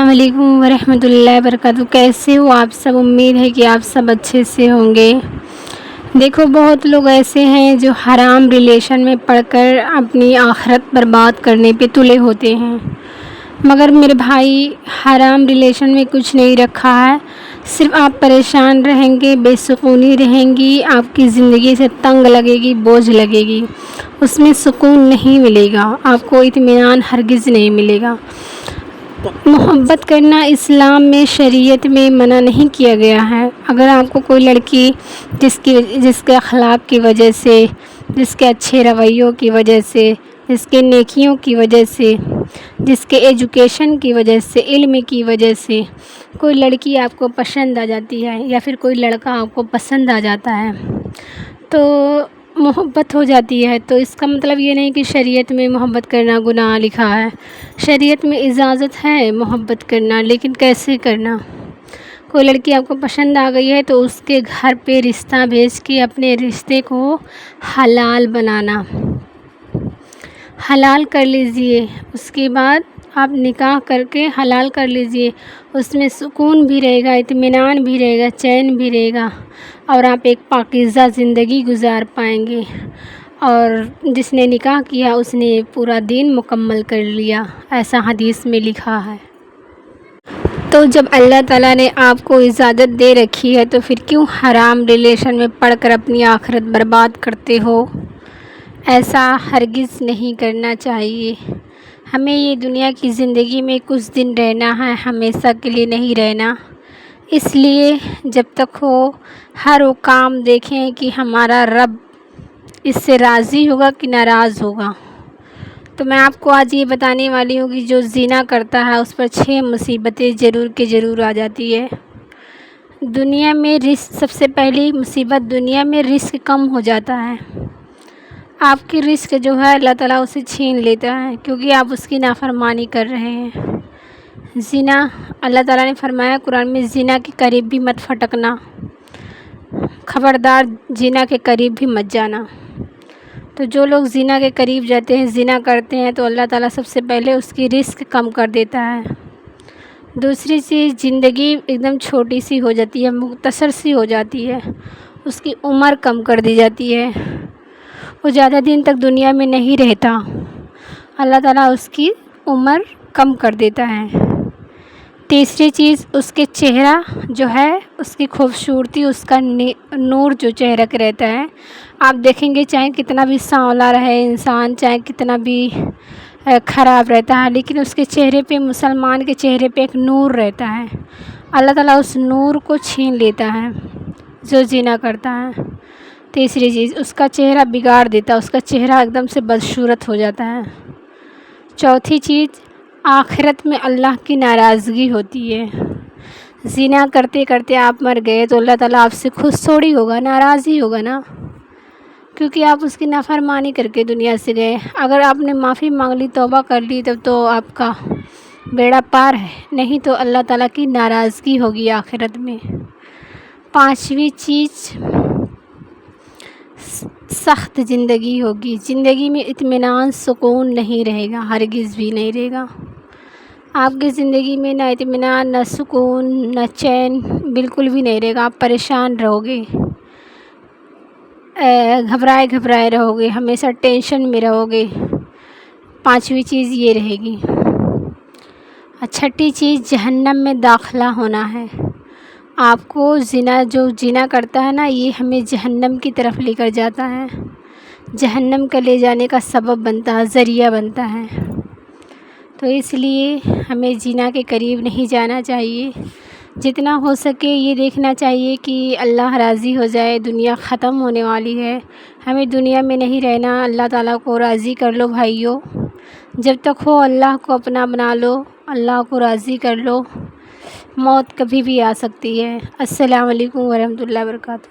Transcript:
علیکم ورحمۃ اللہ وبرکاتہ۔ کیسے ہو آپ سب؟ امید ہے کہ آپ سب اچھے سے ہوں گے۔ دیکھو، بہت لوگ ایسے ہیں جو حرام ریلیشن میں پڑھ کر اپنی آخرت برباد کرنے پہ تلے ہوتے ہیں، مگر میرے بھائی، حرام ریلیشن میں کچھ نہیں رکھا ہے۔ صرف آپ پریشان رہیں گے، بے سکونی رہیں گی، آپ کی زندگی سے تنگ لگے گی، بوجھ لگے گی، اس میں سکون نہیں ملے گا، آپ کو اطمینان ہرگز نہیں ملے گا۔ محبت کرنا اسلام میں، شریعت میں منع نہیں کیا گیا ہے۔ اگر آپ کو کوئی لڑکی جس کے اخلاق کی وجہ سے، جس کے اچھے رویوں کی وجہ سے، جس کے نیکیوں کی وجہ سے، جس کے ایجوکیشن کی وجہ سے، علم کی وجہ سے کوئی لڑکی آپ کو پسند آ جاتی ہے، یا پھر کوئی لڑکا آپ کو پسند آ جاتا ہے، تو محبت ہو جاتی ہے، تو اس کا مطلب یہ نہیں کہ شریعت میں محبت کرنا گناہ لکھا ہے۔ شریعت میں اجازت ہے محبت کرنا، لیکن کیسے کرنا؟ کوئی لڑکی آپ کو پسند آ گئی ہے تو اس کے گھر پہ رشتہ بھیج کے اپنے رشتے کو حلال بنانا، حلال کر لیجئے۔ اس کے بعد آپ نکاح کر کے حلال کر لیجئے، اس میں سکون بھی رہے گا، اطمینان بھی رہے گا، چین بھی رہے گا، اور آپ ایک پاکیزہ زندگی گزار پائیں گے، اور جس نے نکاح کیا اس نے پورا دین مکمل کر لیا، ایسا حدیث میں لکھا ہے۔ تو جب اللہ تعالیٰ نے آپ کو اجازت دے رکھی ہے تو پھر کیوں حرام ریلیشن میں پڑھ کر اپنی آخرت برباد کرتے ہو؟ ایسا ہرگز نہیں کرنا چاہیے۔ ہمیں یہ دنیا کی زندگی میں کچھ دن رہنا ہے، ہمیشہ کے لیے نہیں رہنا، اس لیے جب تک ہو ہر وہ کام دیکھیں کہ ہمارا رب اس سے راضی ہوگا کہ ناراض ہوگا۔ تو میں آپ کو آج یہ بتانے والی ہوں کہ جو زنا کرتا ہے اس پر 6 مصیبتیں ضرور کے ضرور آ جاتی ہے۔ دنیا میں رزق، سب سے پہلی مصیبت، دنیا میں رزق کم ہو جاتا ہے۔ آپ کی رزق جو ہے اللہ تعالیٰ اسے چھین لیتا ہے، کیونکہ آپ اس کی نافرمانی کر رہے ہیں۔ زنا، اللہ تعالیٰ نے فرمایا قرآن میں، زنا کے قریب بھی مت پھٹکنا، خبردار زنا کے قریب بھی مت جانا۔ تو جو لوگ زنا کے قریب جاتے ہیں، زنا کرتے ہیں، تو اللہ تعالیٰ سب سے پہلے اس کی رزق کم کر دیتا ہے۔ دوسری چیز، زندگی ایک دم چھوٹی سی ہو جاتی ہے، مختصر سی ہو جاتی ہے، اس کی عمر کم کر دی جاتی ہے، وہ زیادہ دن تک دنیا میں نہیں رہتا، اللہ تعالیٰ اس کی عمر کم کر دیتا ہے۔ تیسری چیز، اس کے چہرہ جو ہے، اس کی خوبصورتی، اس کا نور جو چہرہ کا رہتا ہے، آپ دیکھیں گے چاہے کتنا بھی سانولا رہے انسان، چاہے کتنا بھی خراب رہتا ہے، لیکن اس کے چہرے پہ، مسلمان کے چہرے پہ ایک نور رہتا ہے، اللہ تعالیٰ اس نور کو چھین لیتا ہے جو زنا کرتا ہے۔ تیسری چیز، اس کا چہرہ بگاڑ دیتا ہے، اس کا چہرہ ایک دم سے بدصورت ہو جاتا ہے۔ چوتھی چیز، آخرت میں اللہ کی ناراضگی ہوتی ہے۔ زنا کرتے کرتے آپ مر گئے تو اللہ تعالیٰ آپ سے خوش تھوڑی ہوگا، ناراض ہی ہوگا نا، کیونکہ آپ اس کی نافرمانی کر کے دنیا سے گئے۔ اگر آپ نے معافی مانگ لی، توبہ کر لی، تب تو آپ کا بیڑا پار ہے، نہیں تو اللہ تعالیٰ کی ناراضگی ہوگی آخرت میں۔ پانچویں چیز، سخت زندگی ہوگی، زندگی میں اطمینان، سکون نہیں رہے گا، ہرگز بھی نہیں رہے گا۔ آپ کی زندگی میں نہ اطمینان، نہ سکون، نہ چین، بالکل بھی نہیں رہے گا، آپ پریشان رہو گے، گھبرائے رہو گے، ہمیشہ ٹینشن میں رہو گے۔ پانچویں چیز یہ رہے گی۔ چھٹی چیز، جہنم میں داخلہ ہونا ہے۔ آپ کو جو زنا کرتا ہے نا، یہ ہمیں جہنم کی طرف لے کر جاتا ہے، جہنم کا لے جانے کا سبب بنتا ہے، ذریعہ بنتا ہے۔ تو اس لیے ہمیں زنا کے قریب نہیں جانا چاہیے، جتنا ہو سکے یہ دیکھنا چاہیے کہ اللہ راضی ہو جائے، دنیا ختم ہونے والی ہے، ہمیں دنیا میں نہیں رہنا، اللہ تعالیٰ کو راضی کر لو بھائیو، جب تک ہو اللہ کو اپنا بنا لو، اللہ کو راضی کر لو، موت کبھی بھی آ سکتی ہے۔ السلام علیکم ورحمۃ اللہ وبرکاتہ۔